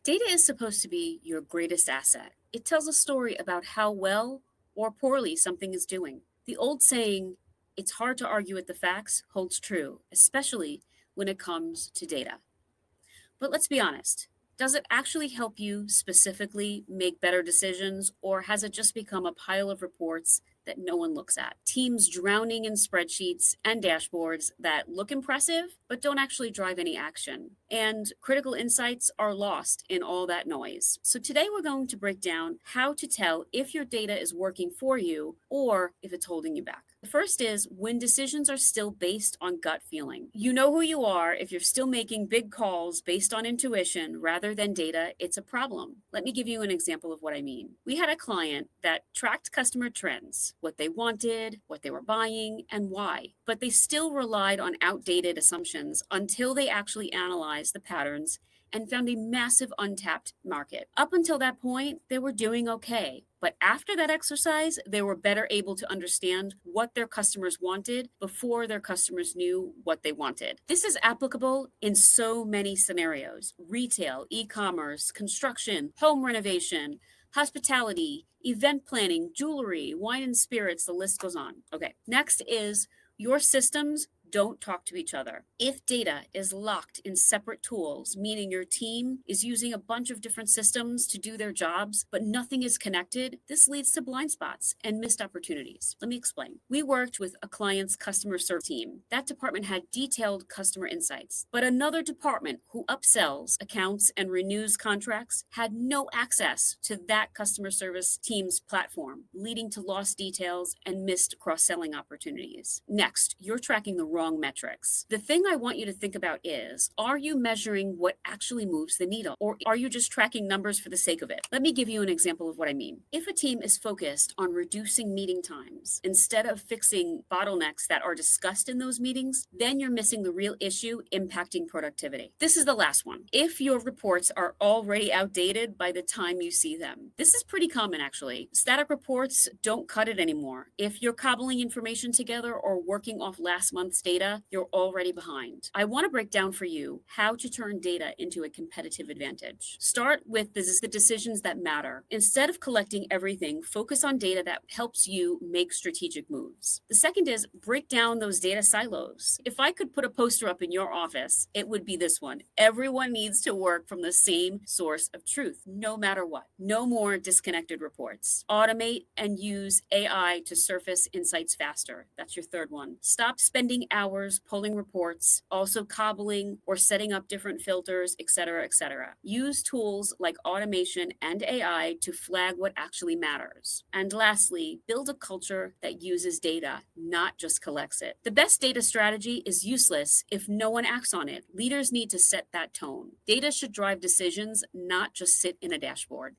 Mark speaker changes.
Speaker 1: Data is supposed to be your greatest asset. It tells a story about how well or poorly something is doing. The old saying, it's hard to argue with the facts, holds true, especially when it comes to data. But let's be honest, does it actually help you specifically make better decisions, or has it just become a pile of reports that no one looks at? Teams drowning in spreadsheets and dashboards that look impressive, but don't actually drive any action. And critical insights are lost in all that noise. So today we're going to break down how to tell if your data is working for you or if it's holding you back. The first is when decisions are still based on gut feeling. You know who you are. If you're still making big calls based on intuition rather than data, it's a problem. Let me give you an example of what I mean. We had a client that tracked customer trends, what they wanted, what they were buying, and why, but they still relied on outdated assumptions until they actually analyzed the patterns and found a massive untapped market. Up until that point, they were doing okay. But after that exercise, they were better able to understand what their customers wanted before their customers knew what they wanted. This is applicable in so many scenarios: retail, e commerce, construction, home renovation, hospitality, event planning, jewelry, wine and spirits, the list goes on. Okay, next is your systems don't talk to each other. If data is locked in separate tools, meaning your team is using a bunch of different systems to do their jobs, but nothing is connected, this leads to blind spots and missed opportunities. Let me explain. We worked with a client's customer service team. That department had detailed customer insights, but another department who upsells accounts and renews contracts had no access to that customer service team's platform, leading to lost details and missed cross-selling opportunities. Next, you're tracking the wrong metrics. The thing I want you to think about is, are you measuring what actually moves the needle, or are you just tracking numbers for the sake of it? Let me give you an example of what I mean. If a team is focused on reducing meeting times instead of fixing bottlenecks that are discussed in those meetings, then you're missing the real issue impacting productivity. This is the last one. If your reports are already outdated by the time you see them, this is pretty common actually. Static reports don't cut it anymore. If you're cobbling information together or working off last month's data, you're already behind. I want to break down for you how to turn data into a competitive advantage. Start with the decisions that matter. Instead of collecting everything, focus on data that helps you make strategic moves. The second is break down those data silos. If I could put a poster up in your office, it would be this one. Everyone needs to work from the same source of truth, no matter what. No more disconnected reports. Automate and use AI to surface insights faster. That's your third one. Stop spending hours pulling reports, also cobbling or setting up different filters, etc., etc. Use tools like automation and AI to flag what actually matters. And lastly, build a culture that uses data, not just collects it. The best data strategy is useless if no one acts on it. Leaders need to set that tone. Data should drive decisions, not just sit in a dashboard.